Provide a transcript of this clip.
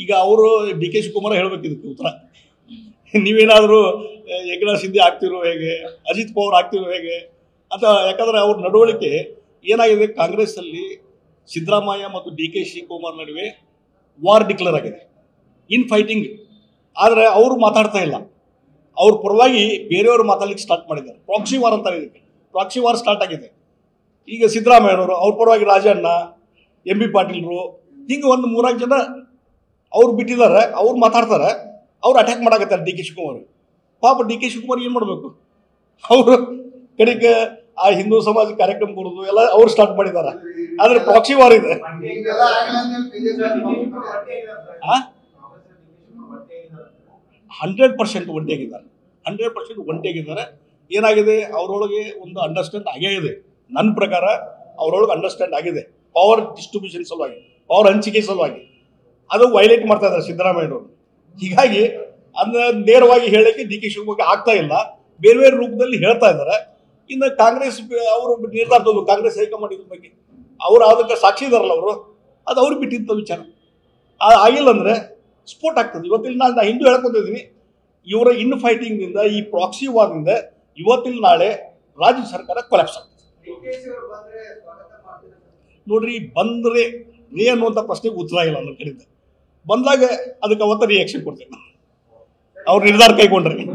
ಈಗ ಅವರು D K Shivakumar ಹೇಳ್ಬೇಕು ಇದಕ್ಕೆ ಉತ್ತರ. ನೀವೇನಾದರೂ ಏಕನಾಥ್ ಶಿಂದೆ ಆಗ್ತಿರೋ ಹೇಗೆ, ಅಜಿತ್ ಪವಾರ್ ಆಗ್ತಿರೋ ಹೇಗೆ ಅಂತ. ಯಾಕಂದರೆ ಅವ್ರ ನಡವಳಿಕೆ ಏನಾಗಿದೆ, ಕಾಂಗ್ರೆಸ್ಸಲ್ಲಿ ಸಿದ್ದರಾಮಯ್ಯ ಮತ್ತು ಡಿ ಕೆ ಶಿವಕುಮಾರ್ ನಡುವೆ ವಾರ್ ಡಿಕ್ಲೇರ್ ಆಗಿದೆ, ಇನ್ ಫೈಟಿಂಗ್. ಆದರೆ ಅವರು ಮಾತಾಡ್ತಾ ಇಲ್ಲ, ಅವ್ರ ಪರವಾಗಿ ಬೇರೆಯವರು ಮಾತಾಡ್ಲಿಕ್ಕೆ ಸ್ಟಾರ್ಟ್ ಮಾಡಿದ್ದಾರೆ. ಪ್ರಾಕ್ಸಿ ವಾರ್ ಅಂತಾರೆ ಇದಕ್ಕೆ, ಪ್ರಾಕ್ಸಿ ವಾರ್ ಸ್ಟಾರ್ಟ್ ಆಗಿದೆ. ಈಗ ಸಿದ್ದರಾಮಯ್ಯನವರು ಅವ್ರ ಪರವಾಗಿ ರಾಜಣ್ಣ, ಎಂ ಬಿ ಪಾಟೀಲ್ರು, ಹಿಂಗೆ ಒಂದು 3-4 ಜನ ಅವ್ರು ಬಿಟ್ಟಿದ್ದಾರೆ, ಅವ್ರು ಮಾತಾಡ್ತಾರೆ, ಅವ್ರು ಅಟ್ಯಾಕ್ ಮಾಡಾಕತ್ತಾರೆ ಡಿ ಕೆ ಶಿವಕುಮಾರ್. ಪಾಪ ಡಿ ಕೆ ಶಿವಕುಮಾರ್ ಏನು ಮಾಡಬೇಕು, ಅವರು ಕಡೆಗೆ ಆ ಹಿಂದೂ ಸಮಾಜ ಕಾರ್ಯಕ್ರಮ ಕೊಡೋದು ಎಲ್ಲ ಅವ್ರು ಸ್ಟಾರ್ಟ್ ಮಾಡಿದ್ದಾರೆ. ಆದರೆ ಪ್ರಾಕ್ಸಿ ವಾರ್ ಇದೆ. 100% ಒಂಟಿಯಾಗಿದ್ದಾರೆ, 100% ಒಂಟಿಯಾಗಿದ್ದಾರೆ. ಏನಾಗಿದೆ, ಅವರೊಳಗೆ ಒಂದು ಅಂಡರ್ಸ್ಟ್ಯಾಂಡ್ ಆಗೇ ಇದೆ. ನನ್ನ ಪ್ರಕಾರ ಅವರೊಳಗೆ ಅಂಡರ್ಸ್ಟ್ಯಾಂಡ್ ಆಗಿದೆ, ಪವರ್ ಡಿಸ್ಟ್ರಿಬ್ಯೂಷನ್ ಸಲುವಾಗಿ, ಪವರ್ ಹಂಚಿಕೆ ಸಲುವಾಗಿ. ಅದು ವೈಲೇಟ್ ಮಾಡ್ತಾ ಇದ್ದಾರೆ ಸಿದ್ದರಾಮಯ್ಯನವರು. ಹೀಗಾಗಿ ಅದನ್ನ ನೇರವಾಗಿ ಹೇಳಕ್ಕೆ ಡಿ ಕೆ ಶಿವಕುಮಾರ್ ಆಗ್ತಾ ಇಲ್ಲ, ಬೇರೆ ಬೇರೆ ರೂಪದಲ್ಲಿ ಹೇಳ್ತಾ ಇದ್ದಾರೆ. ಇನ್ನು ಕಾಂಗ್ರೆಸ್ ಅವರು ನಿರ್ಧಾರ ತಗೋದು, ಕಾಂಗ್ರೆಸ್ ಹೈಕಮಾಂಡ್ ಇದ್ರ ಬಗ್ಗೆ ಅವರು ಅದಕ್ಕೆ ಸಾಕ್ಷಿ ಇದಾರಲ್ಲ ಅವರು, ಅದು ಅವ್ರಿಗೆ ಬಿಟ್ಟಿದ್ದ ವಿಚಾರ. ಆಗಿಲ್ಲ ಅಂದರೆ ಸ್ಫೋಟ್ ಆಗ್ತದೆ. ಇವತ್ತಿನ ನಾನು ಹಿಂದೂ ಹೇಳ್ಕೊತಿದ್ದೀನಿ, ಇವರ ಇನ್ ಫೈಟಿಂಗ್ನಿಂದ, ಈ ಪ್ರಾಕ್ಸಿ ವಾರ್ನಿಂದ ಇವತ್ತಿನ ನಾಳೆ ರಾಜ್ಯ ಸರ್ಕಾರ ಕೊಲ್ಯಾಪ್ಸ್ ಆಗ್ತದೆ. ನೋಡ್ರಿ, ಬಂದರೆ ರೇ ಅನ್ನುವಂಥ ಪ್ರಶ್ನೆಗೆ ಉತ್ತರ ಇಲ್ಲ ನನ್ನ ಕಡೆಯಿಂದ. ಬಂದಾಗ ಅದಕ್ಕೆ ಅವತ್ತ ರಿಯಾಕ್ಷನ್ ಕೊಡ್ತೇನೆ, ಅವ್ರ ನಿರ್ಧಾರ ಕೈಗೊಂಡ್ರೆ.